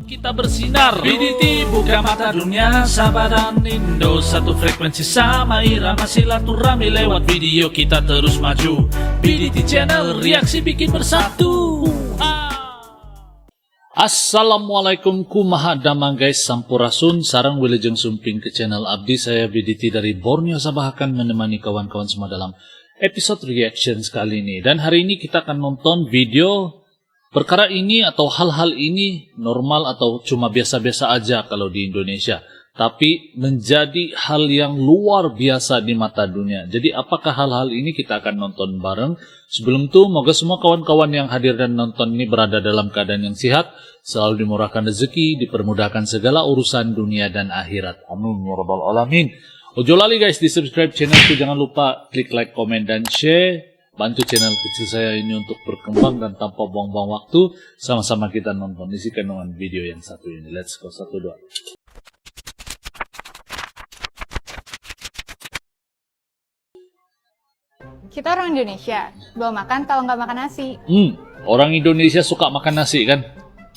Kita bersinar, BDT buka mata dunia, Sabah dan Indo satu frekuensi sama irama silaturahmi lewat video kita terus maju. BDT Channel, reaksi bikin bersatu. Assalamualaikum kumaha damang guys, sampurasun sarang wilujeng sumping ke channel Abdi. Saya BDT dari Borneo Sabah akan menemani kawan-kawan semua dalam episode reaction kali ini. Dan hari ini kita akan nonton video perkara ini atau hal-hal ini normal atau cuma biasa-biasa aja kalau di Indonesia, tapi menjadi hal yang luar biasa di mata dunia. Jadi apakah hal-hal ini kita akan nonton bareng. Sebelum itu, moga semua kawan-kawan yang hadir dan nonton ini berada dalam keadaan yang sehat, selalu dimurahkan rezeki, dipermudahkan segala urusan dunia dan akhirat. Amin ya rabbal alamin. Ojo lali guys, di subscribe channelku, jangan lupa klik like, komen, dan share. Bantu channel kecil saya ini untuk berkembang dan tanpa buang-buang waktu. Sama-sama kita nonton isi kandungan video yang satu ini. Let's go, 1, 2. Kita orang Indonesia, bawa makan kalau nggak makan nasi. Orang Indonesia suka makan nasi kan?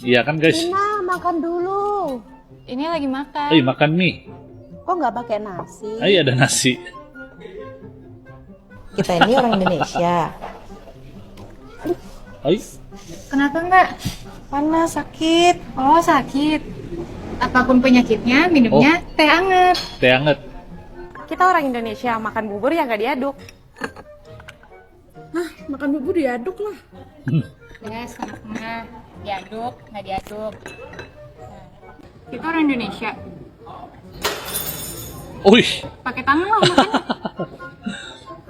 Iya kan guys? Ina, makan dulu. Ini lagi makan. Makan mie. Kok nggak pakai nasi? Ada nasi. Kita ini orang Indonesia. Kenapa nggak? Panas, sakit. Oh, sakit. Apapun penyakitnya, minumnya teh anget. Teh anget. Kita orang Indonesia, makan bubur yang nggak diaduk. Hah, makan bubur diaduk lah. Ya, setengah-setengah. Diaduk, nggak diaduk. Kita orang Indonesia. Pakai tangan lah makan.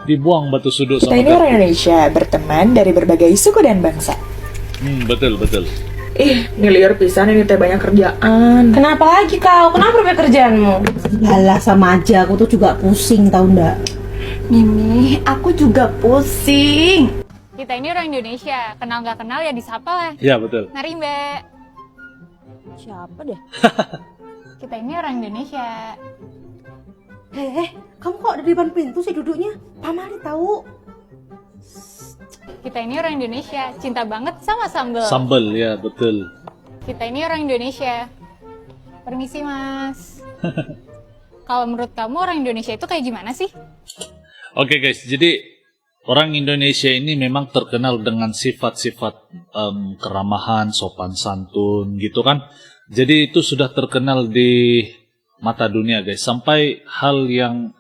Dibuang batu sudut Kita sama ini orang Indonesia, berteman dari berbagai suku dan bangsa. Betul. Ini liar pisan, ini teh banyak kerjaan. Kenapa lagi kau? Kenapa pekerjaanmu? Yalah sama aja, aku tuh juga pusing tau ndak? Mimi, aku juga pusing. Kita ini orang Indonesia, kenal nggak kenal ya disapa lah. Ya betul. Mari Mbak. Siapa deh? Kita ini orang Indonesia. Kamu kok ada di depan pintu sih duduknya? Pamali tahu. Kita ini orang Indonesia, cinta banget sama sambal. Sambal, ya betul. Kita ini orang Indonesia. Permisi mas. Kalau menurut kamu orang Indonesia itu kayak gimana sih? Oke guys, jadi orang Indonesia ini memang terkenal dengan sifat-sifat keramahan, sopan santun gitu kan. Jadi itu sudah terkenal di mata dunia guys. Sampai hal yang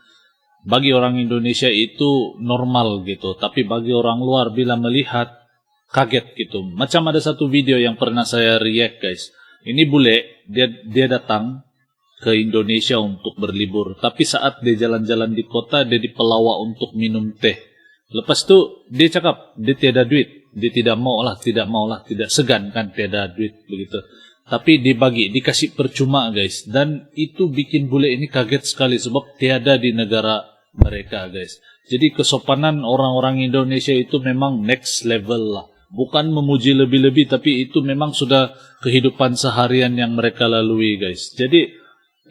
bagi orang Indonesia itu normal gitu. Tapi bagi orang luar bila melihat kaget gitu. Macam ada satu video yang pernah saya react guys. Ini bule, dia datang ke Indonesia untuk berlibur. Tapi saat dia jalan-jalan di kota, dia dipelawa untuk minum teh. Lepas itu dia cakap, dia tiada duit. Dia tidak maulah, tidak segan kan, tiada duit begitu. Tapi dibagi, dikasih percuma guys. Dan itu bikin bule ini kaget sekali sebab tiada di negara mereka guys. Jadi kesopanan orang-orang Indonesia itu memang next level lah. Bukan memuji lebih-lebih, tapi itu memang sudah kehidupan seharian yang mereka lalui guys. Jadi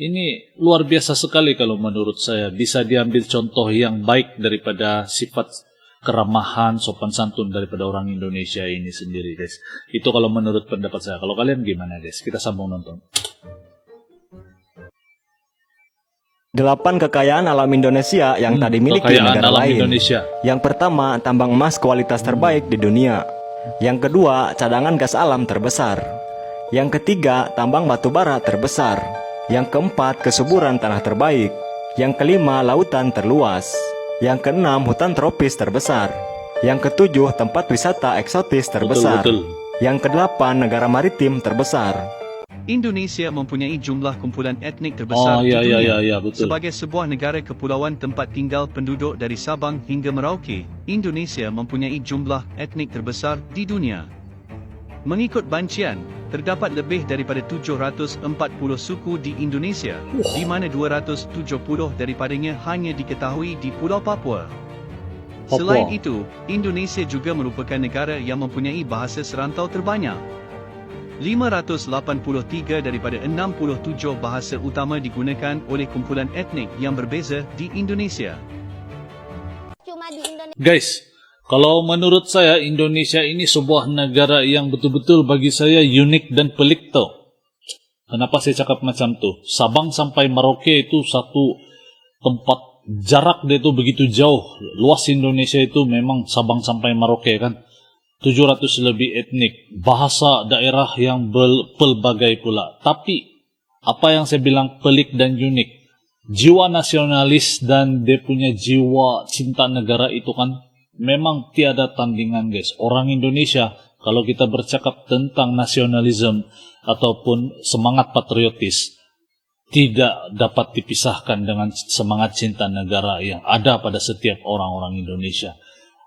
ini luar biasa sekali kalau menurut saya. Bisa diambil contoh yang baik daripada sifat keramahan, sopan santun daripada orang Indonesia ini sendiri guys. Itu kalau menurut pendapat saya. Kalau kalian gimana guys? Kita sambung nonton. 8 kekayaan alam Indonesia yang tak dimiliki negara lain. Indonesia. Yang pertama, tambang emas kualitas terbaik di dunia. Yang kedua, cadangan gas alam terbesar. Yang ketiga, tambang batu bara terbesar. Yang keempat, kesuburan tanah terbaik. Yang kelima, lautan terluas. Yang keenam, hutan tropis terbesar. Yang ketujuh, tempat wisata eksotis terbesar. Betul. Yang kedelapan, negara maritim terbesar. Indonesia mempunyai jumlah kumpulan etnik terbesar di dunia. Betul. Sebagai sebuah negara kepulauan tempat tinggal penduduk dari Sabang hingga Merauke, Indonesia mempunyai jumlah etnik terbesar di dunia. Mengikut bancian, terdapat lebih daripada 740 suku di Indonesia, di mana 270 daripadanya hanya diketahui di Pulau Papua. Selain itu, Indonesia juga merupakan negara yang mempunyai bahasa serantau terbanyak. 583 daripada 67 bahasa utama digunakan oleh kumpulan etnik yang berbeza di Indonesia. Guys, kalau menurut saya Indonesia ini sebuah negara yang betul-betul bagi saya unik dan pelik tau. Kenapa saya cakap macam tuh? Sabang sampai Merauke itu satu tempat, jarak dia itu begitu jauh. Luas Indonesia itu memang Sabang sampai Merauke kan. 700 lebih etnik. Bahasa daerah yang pelbagai pula. Tapi, apa yang saya bilang pelik dan unik. Jiwa nasionalis dan dia punya jiwa cinta negara itu kan memang tiada tandingan guys. Orang Indonesia, kalau kita bercakap tentang nasionalisme ataupun semangat patriotis, tidak dapat dipisahkan dengan semangat cinta negara yang ada pada setiap orang-orang Indonesia.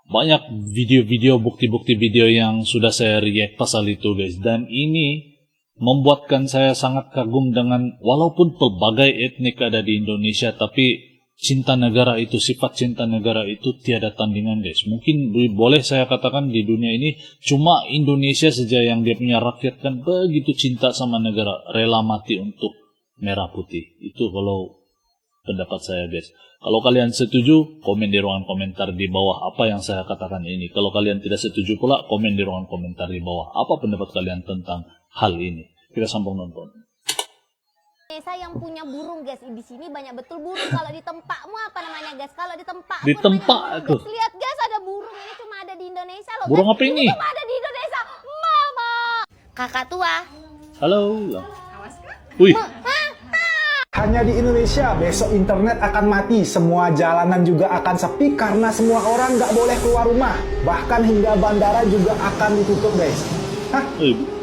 Banyak video-video, bukti-bukti video yang sudah saya react pasal itu guys. Dan ini membuatkan saya sangat kagum dengan, walaupun pelbagai etnik ada di Indonesia, tapi cinta negara itu, sifat cinta negara itu tiada tandingan guys. Mungkin boleh saya katakan di dunia ini cuma Indonesia saja yang dia punya rakyat kan begitu cinta sama negara, rela mati untuk merah putih. Itu kalau pendapat saya guys. Kalau kalian setuju, komen di ruangan komentar di bawah apa yang saya katakan ini. Kalau kalian tidak setuju pula, komen di ruangan komentar di bawah apa pendapat kalian tentang hal ini. Kita sambung nonton. Saya yang punya burung guys, di sini banyak betul burung. Kalau di tempatmu apa namanya guys? Kalau di tempat Di tempat tuh. Lihat guys, ada burung, ini cuma ada di Indonesia loh. Burung guys. apa ini? Cuma ada di Indonesia, mama. Kakak tua. Halo. Wih. Hanya di Indonesia, besok internet akan mati, semua jalanan juga akan sepi karena semua orang nggak boleh keluar rumah. Bahkan hingga bandara juga akan ditutup guys. Hah?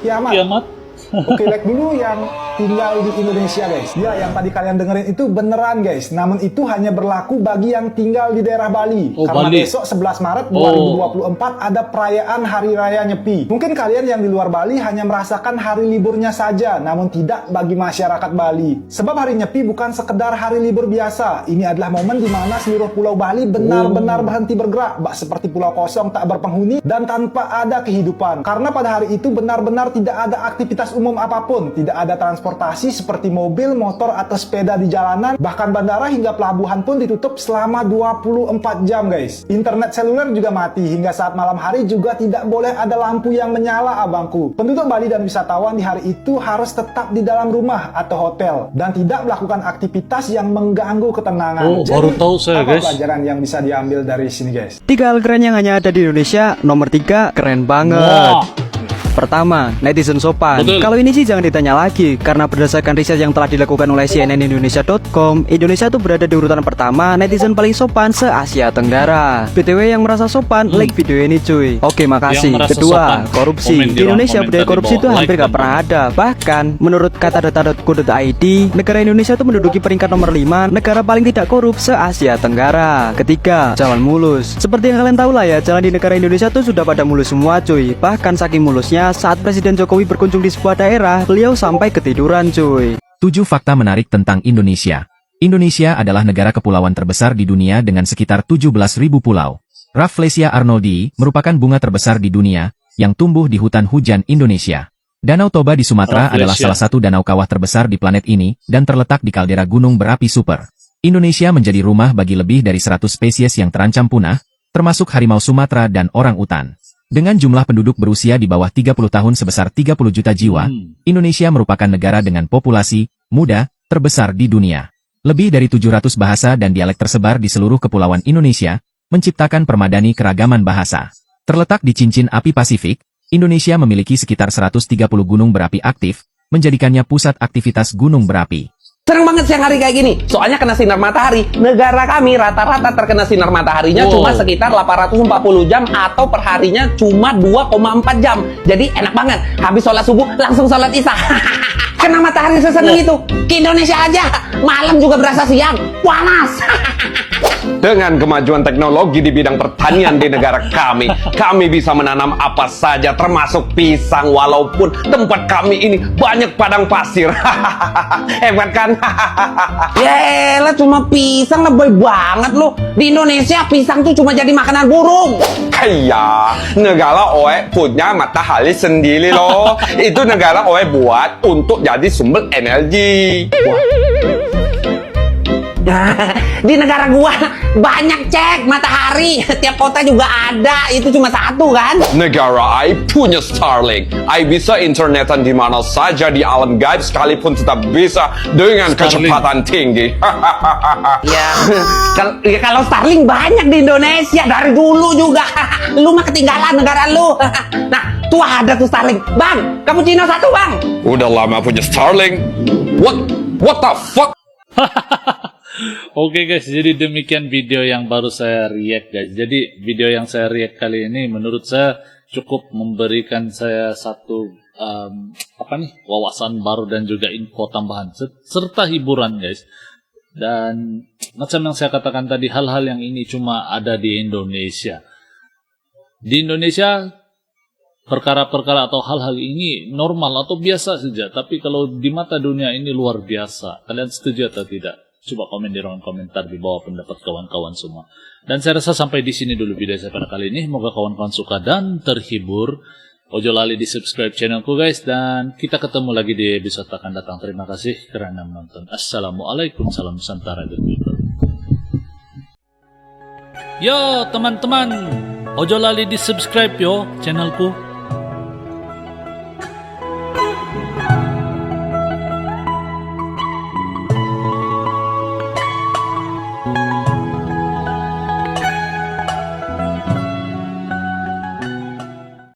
Kiamat? Kiamat? Oke, like dulu yang tinggal di Indonesia guys. Ya, yang tadi kalian dengerin itu beneran guys. Namun itu hanya berlaku bagi yang tinggal di daerah Bali. Karena Bali. besok 11 Maret 2024 ada perayaan Hari Raya Nyepi. Mungkin kalian yang di luar Bali hanya merasakan hari liburnya saja, namun tidak bagi masyarakat Bali. Sebab hari Nyepi bukan sekedar hari libur biasa. Ini adalah momen di mana seluruh pulau Bali benar-benar berhenti bergerak, seperti pulau kosong tak berpenghuni dan tanpa ada kehidupan. Karena pada hari itu benar-benar tidak ada aktivitas umum apapun, tidak ada transportasi seperti mobil, motor, atau sepeda di jalanan, bahkan bandara hingga pelabuhan pun ditutup selama 24 jam guys. Internet seluler juga mati, hingga saat malam hari juga tidak boleh ada lampu yang menyala abangku. Penduduk Bali dan wisatawan di hari itu harus tetap di dalam rumah atau hotel, dan tidak melakukan aktivitas yang mengganggu ketenangan. Jadi, baru tahu saya apa guys. pelajaran yang bisa diambil dari sini guys? 3 hal keren yang hanya ada di Indonesia. Nomor 3, keren banget. Wah. Pertama, netizen sopan. Betul. Kalau ini sih jangan ditanya lagi, karena berdasarkan riset yang telah dilakukan oleh cnnindonesia.com, Indonesia tuh berada di urutan pertama netizen paling sopan se-Asia Tenggara. BTW yang merasa sopan, like video ini cuy. Oke, makasih. Kedua, korupsi. Di Indonesia budaya korupsi itu hampir gak pernah ada. Bahkan, menurut katadata.co.id, negara Indonesia itu menduduki peringkat nomor 5 negara paling tidak korup se-Asia Tenggara. Ketiga, jalan mulus. Seperti yang kalian tahu lah ya, jalan di negara Indonesia tuh sudah pada mulus semua cuy. Bahkan saking mulusnya, saat Presiden Jokowi berkunjung di sebuah daerah, beliau sampai ketiduran cuy. 7 fakta menarik tentang Indonesia. Indonesia adalah negara kepulauan terbesar di dunia dengan sekitar 17.000 pulau. Rafflesia arnoldii merupakan bunga terbesar di dunia yang tumbuh di hutan hujan Indonesia. Danau Toba di Sumatera adalah salah satu danau kawah terbesar di planet ini dan terletak di kaldera gunung berapi super. Indonesia menjadi rumah bagi lebih dari 100 spesies yang terancam punah, termasuk harimau Sumatera dan orang utan. Dengan jumlah penduduk berusia di bawah 30 tahun sebesar 30 juta jiwa, Indonesia merupakan negara dengan populasi muda terbesar di dunia. Lebih dari 700 bahasa dan dialek tersebar di seluruh kepulauan Indonesia, menciptakan permadani keragaman bahasa. Terletak di cincin api Pasifik, Indonesia memiliki sekitar 130 gunung berapi aktif, menjadikannya pusat aktivitas gunung berapi. Senang banget siang hari kayak gini, soalnya kena sinar matahari. Negara kami rata-rata terkena sinar mataharinya cuma sekitar 840 jam atau perharinya cuma 2,4 jam. Jadi enak banget, habis sholat subuh langsung sholat isya. Kena matahari seseneng itu. Ke Indonesia aja, malam juga berasa siang, panas. Dengan kemajuan teknologi di bidang pertanian di negara kami bisa menanam apa saja termasuk pisang walaupun tempat kami ini banyak padang pasir. Hebat kan? Yaelah cuma pisang lebay banget loh. Di Indonesia pisang tuh cuma jadi makanan burung. Kayak negara oe punya matahari sendiri loh. Itu negara oe buat untuk jadi sumber energi. Di negara gua banyak cek matahari, tiap kota juga ada, itu cuma satu kan? Negara I punya Starlink. I bisa internetan di mana saja di alam gaib sekalipun tetap bisa dengan kecepatan tinggi. Kalau Starlink banyak di Indonesia dari dulu juga. Lu mah ketinggalan negara lu. Nah, tuh ada tuh Starlink. Bang, cappuccino satu, Bang. Udah lama punya Starlink. What the fuck? Oke guys, jadi demikian video yang baru saya react guys. Jadi video yang saya react kali ini menurut saya cukup memberikan saya satu wawasan baru dan juga info tambahan serta hiburan guys. Dan macam yang saya katakan tadi, hal-hal yang ini cuma ada di Indonesia. Di Indonesia perkara-perkara atau hal-hal ini normal atau biasa saja, tapi kalau di mata dunia ini luar biasa. Kalian setuju atau tidak? Coba komen di ruang komentar di bawah pendapat kawan-kawan semua. Dan saya rasa sampai di sini dulu video saya pada kali ini. Semoga kawan-kawan suka dan terhibur. Ojo lali di subscribe channelku guys, dan kita ketemu lagi di episode akan datang. Terima kasih karena menonton. Assalamualaikum, salam Nusantara dan people. Yo teman-teman, ojo lali di subscribe yo channelku.